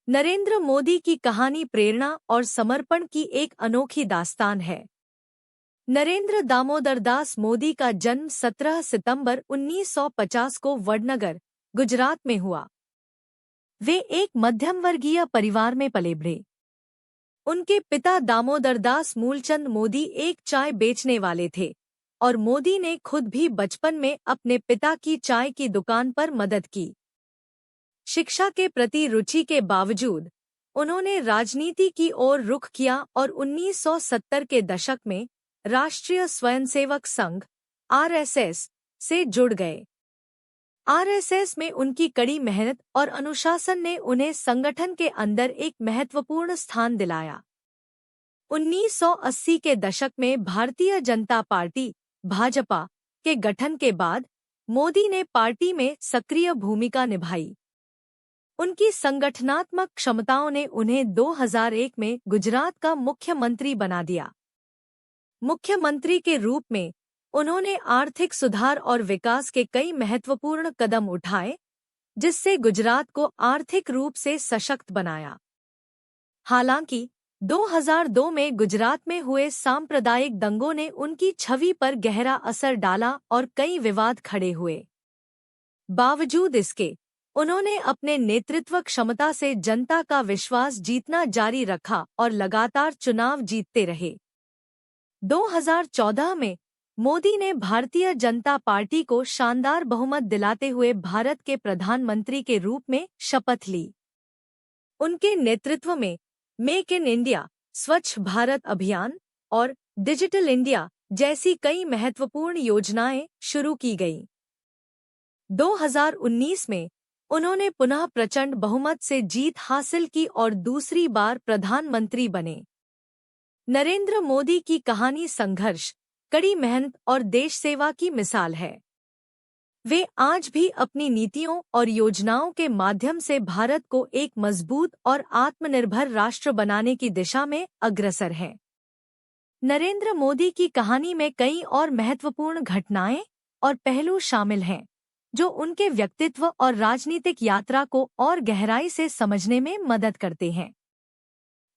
नरेंद्र मोदी की कहानी प्रेरणा और समर्पण की एक अनोखी दास्तान है। नरेंद्र दामोदर दास मोदी का जन्म 17 सितंबर 1950 को वडनगर, गुजरात में हुआ। वे एक मध्यम वर्गीय परिवार में पले बढ़े। उनके पिता दामोदर दास मूलचंद मोदी एक चाय बेचने वाले थे और मोदी ने खुद भी बचपन में अपने पिता की चाय की दुकान पर मदद की। शिक्षा के प्रति रुचि के बावजूद उन्होंने राजनीति की ओर रुख किया और 1970 के दशक में राष्ट्रीय स्वयंसेवक संघ (आरएसएस) से जुड़ गए। आरएसएस में उनकी कड़ी मेहनत और अनुशासन ने उन्हें संगठन के अंदर एक महत्वपूर्ण स्थान दिलाया। 1980 के दशक में भारतीय जनता पार्टी (भाजपा) के गठन के बाद मोदी ने पार्टी में सक्रिय भूमिका निभाई। उनकी संगठनात्मक क्षमताओं ने उन्हें 2001 में गुजरात का मुख्यमंत्री बना दिया। मुख्यमंत्री के रूप में उन्होंने आर्थिक सुधार और विकास के कई महत्वपूर्ण कदम उठाए, जिससे गुजरात को आर्थिक रूप से सशक्त बनाया। हालांकि 2002 में गुजरात में हुए सांप्रदायिक दंगों ने उनकी छवि पर गहरा असर डाला और कई विवाद खड़े हुए। बावजूद इसके, उन्होंने अपने नेतृत्व क्षमता से जनता का विश्वास जीतना जारी रखा और लगातार चुनाव जीतते रहे। 2014 में मोदी ने भारतीय जनता पार्टी को शानदार बहुमत दिलाते हुए भारत के प्रधानमंत्री के रूप में शपथ ली। उनके नेतृत्व में मेक इन इंडिया, स्वच्छ भारत अभियान और डिजिटल इंडिया जैसी कई महत्वपूर्ण योजनाएं शुरू की गईं। 2019 में उन्होंने पुनः प्रचंड बहुमत से जीत हासिल की और दूसरी बार प्रधानमंत्री बने। नरेंद्र मोदी की कहानी संघर्ष, कड़ी मेहनत और देश सेवा की मिसाल है। वे आज भी अपनी नीतियों और योजनाओं के माध्यम से भारत को एक मजबूत और आत्मनिर्भर राष्ट्र बनाने की दिशा में अग्रसर हैं। नरेंद्र मोदी की कहानी में कई और महत्वपूर्ण घटनाएं और पहलू शामिल हैं, जो उनके व्यक्तित्व और राजनीतिक यात्रा को और गहराई से समझने में मदद करते हैं।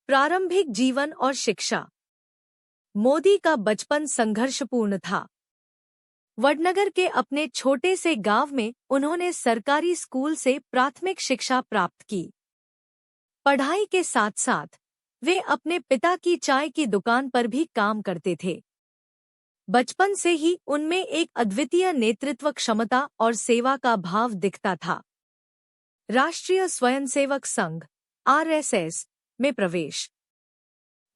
प्रारंभिक जीवन और शिक्षा। मोदी का बचपन संघर्षपूर्ण था। वडनगर के अपने छोटे से गांव में उन्होंने सरकारी स्कूल से प्राथमिक शिक्षा प्राप्त की। पढ़ाई के साथ साथ वे अपने पिता की चाय की दुकान पर भी काम करते थे। बचपन से ही उनमें एक अद्वितीय नेतृत्व क्षमता और सेवा का भाव दिखता था। राष्ट्रीय स्वयंसेवक संघ (आरएसएस) में प्रवेश।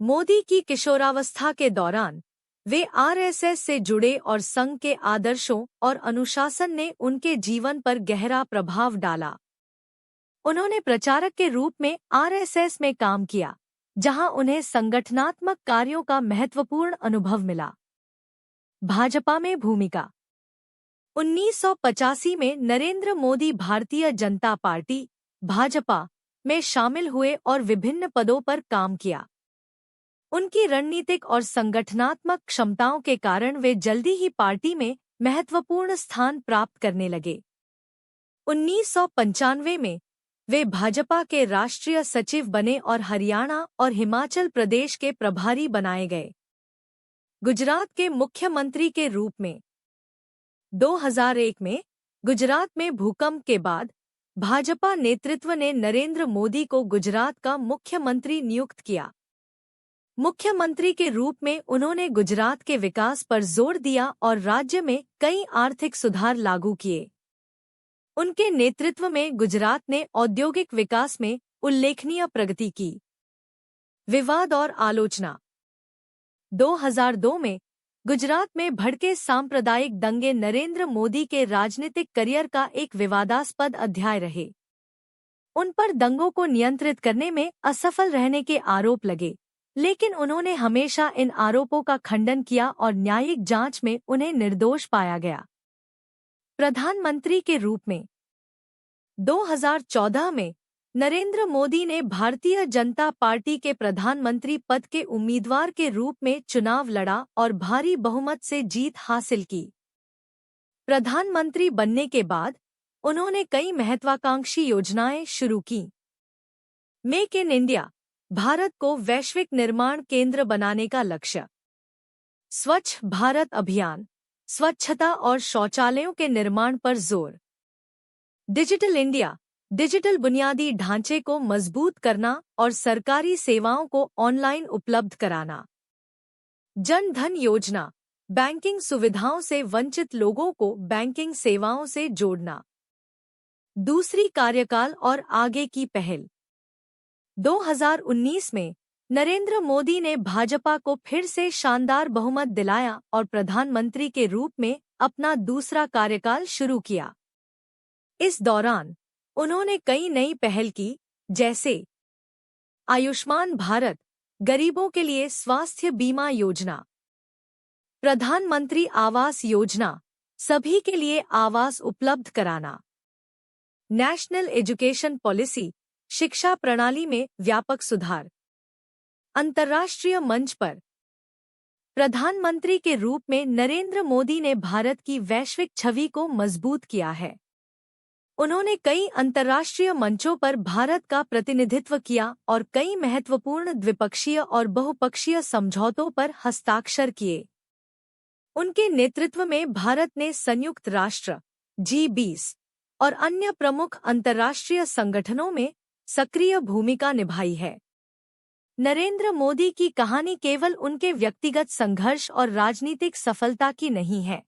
मोदी की किशोरावस्था के दौरान वे आरएसएस से जुड़े और संघ के आदर्शों और अनुशासन ने उनके जीवन पर गहरा प्रभाव डाला। उन्होंने प्रचारक के रूप में आरएसएस में काम किया, जहां उन्हें संगठनात्मक कार्यों का महत्वपूर्ण अनुभव मिला। भाजपा में भूमिका। 1985 में नरेंद्र मोदी भारतीय जनता पार्टी (भाजपा) में शामिल हुए और विभिन्न पदों पर काम किया। उनकी रणनीतिक और संगठनात्मक क्षमताओं के कारण वे जल्दी ही पार्टी में महत्वपूर्ण स्थान प्राप्त करने लगे। 1995 में वे भाजपा के राष्ट्रीय सचिव बने और हरियाणा और हिमाचल प्रदेश के प्रभारी बनाए गए। गुजरात के मुख्यमंत्री के रूप में 2001 में गुजरात में भूकंप के बाद भाजपा नेतृत्व ने नरेंद्र मोदी को गुजरात का मुख्यमंत्री नियुक्त किया। मुख्यमंत्री के रूप में उन्होंने गुजरात के विकास पर जोर दिया और राज्य में कई आर्थिक सुधार लागू किए। उनके नेतृत्व में गुजरात ने औद्योगिक विकास में उल्लेखनीय प्रगति की। विवाद और आलोचना। 2002 में गुजरात में भड़के सांप्रदायिक दंगे नरेंद्र मोदी के राजनीतिक करियर का एक विवादास्पद अध्याय रहे। उन पर दंगों को नियंत्रित करने में असफल रहने के आरोप लगे, लेकिन उन्होंने हमेशा इन आरोपों का खंडन किया और न्यायिक जांच में उन्हें निर्दोष पाया गया। प्रधानमंत्री के रूप में 2014 में नरेंद्र मोदी ने भारतीय जनता पार्टी के प्रधानमंत्री पद के उम्मीदवार के रूप में चुनाव लड़ा और भारी बहुमत से जीत हासिल की। प्रधानमंत्री बनने के बाद उन्होंने कई महत्वाकांक्षी योजनाएं शुरू की। मेक इन इंडिया, भारत को वैश्विक निर्माण केंद्र बनाने का लक्ष्य। स्वच्छ भारत अभियान, स्वच्छता और शौचालयों के निर्माण पर जोर। डिजिटल इंडिया, डिजिटल बुनियादी ढांचे को मजबूत करना और सरकारी सेवाओं को ऑनलाइन उपलब्ध कराना। जन धन योजना, बैंकिंग सुविधाओं से वंचित लोगों को बैंकिंग सेवाओं से जोड़ना। दूसरी कार्यकाल और आगे की पहल। 2019 में नरेंद्र मोदी ने भाजपा को फिर से शानदार बहुमत दिलाया और प्रधानमंत्री के रूप में अपना दूसरा कार्यकाल शुरू किया। इस दौरान उन्होंने कई नई पहल की, जैसे आयुष्मान भारत, गरीबों के लिए स्वास्थ्य बीमा योजना, प्रधानमंत्री आवास योजना, सभी के लिए आवास उपलब्ध कराना, नेशनल एजुकेशन पॉलिसी, शिक्षा प्रणाली में व्यापक सुधार। अंतर्राष्ट्रीय मंच पर प्रधानमंत्री के रूप में नरेंद्र मोदी ने भारत की वैश्विक छवि को मजबूत किया है। उन्होंने कई अंतर्राष्ट्रीय मंचों पर भारत का प्रतिनिधित्व किया और कई महत्वपूर्ण द्विपक्षीय और बहुपक्षीय समझौतों पर हस्ताक्षर किए। उनके नेतृत्व में भारत ने संयुक्त राष्ट्र, G20 और अन्य प्रमुख अंतर्राष्ट्रीय संगठनों में सक्रिय भूमिका निभाई है। नरेंद्र मोदी की कहानी केवल उनके व्यक्तिगत संघर्ष और राजनीतिक सफलता की नहीं है,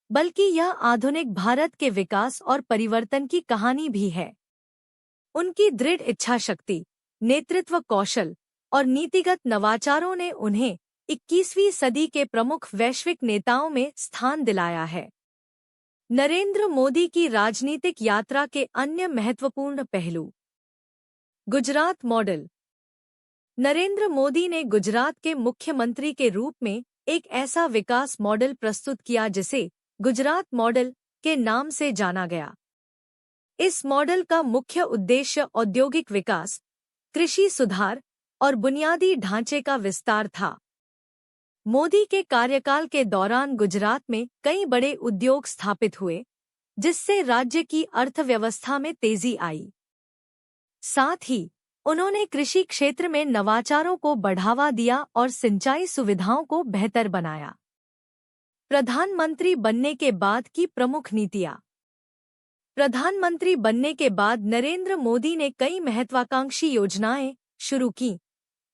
बल्कि यह आधुनिक भारत के विकास और परिवर्तन की कहानी भी है। उनकी दृढ़ इच्छाशक्ति, नेतृत्व कौशल और नीतिगत नवाचारों ने उन्हें 21वीं सदी के प्रमुख वैश्विक नेताओं में स्थान दिलाया है। नरेंद्र मोदी की राजनीतिक यात्रा के अन्य महत्वपूर्ण पहलू। गुजरात मॉडल। नरेंद्र मोदी ने गुजरात के मुख्यमंत्री के रूप में एक ऐसा विकास मॉडल प्रस्तुत किया जिसे गुजरात मॉडल के नाम से जाना गया। इस मॉडल का मुख्य उद्देश्य औद्योगिक विकास, कृषि सुधार और बुनियादी ढांचे का विस्तार था। मोदी के कार्यकाल के दौरान गुजरात में कई बड़े उद्योग स्थापित हुए, जिससे राज्य की अर्थव्यवस्था में तेजी आई। साथ ही उन्होंने कृषि क्षेत्र में नवाचारों को बढ़ावा दिया और सिंचाई सुविधाओं को बेहतर बनाया। प्रधानमंत्री बनने के बाद की प्रमुख नीतियां। प्रधानमंत्री बनने के बाद नरेंद्र मोदी ने कई महत्वाकांक्षी योजनाएं शुरू की,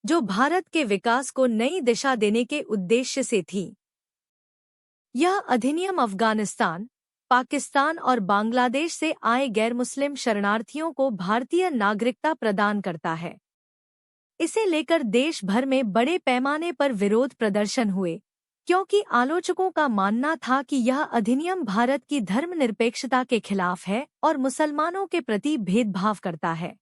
जो भारत के विकास को नई दिशा देने के उद्देश्य से थी। यह अधिनियम अफगानिस्तान, पाकिस्तान और बांग्लादेश से आए गैर मुस्लिम शरणार्थियों को भारतीय नागरिकता प्रदान करता है। इसे लेकर देश भर में बड़े पैमाने पर विरोध प्रदर्शन हुए, क्योंकि आलोचकों का मानना था कि यह अधिनियम भारत की धर्मनिरपेक्षता के खिलाफ है और मुसलमानों के प्रति भेदभाव करता है।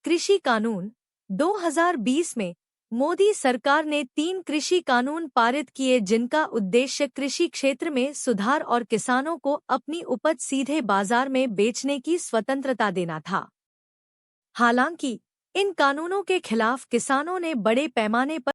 कृषि कानून। 2020 में मोदी सरकार ने 3 कृषि कानून पारित किए, जिनका उद्देश्य कृषि क्षेत्र में सुधार और किसानों को अपनी उपज सीधे बाजार में बेचने की स्वतंत्रता देना था। हालांकि इन कानूनों के खिलाफ किसानों ने बड़े पैमाने पर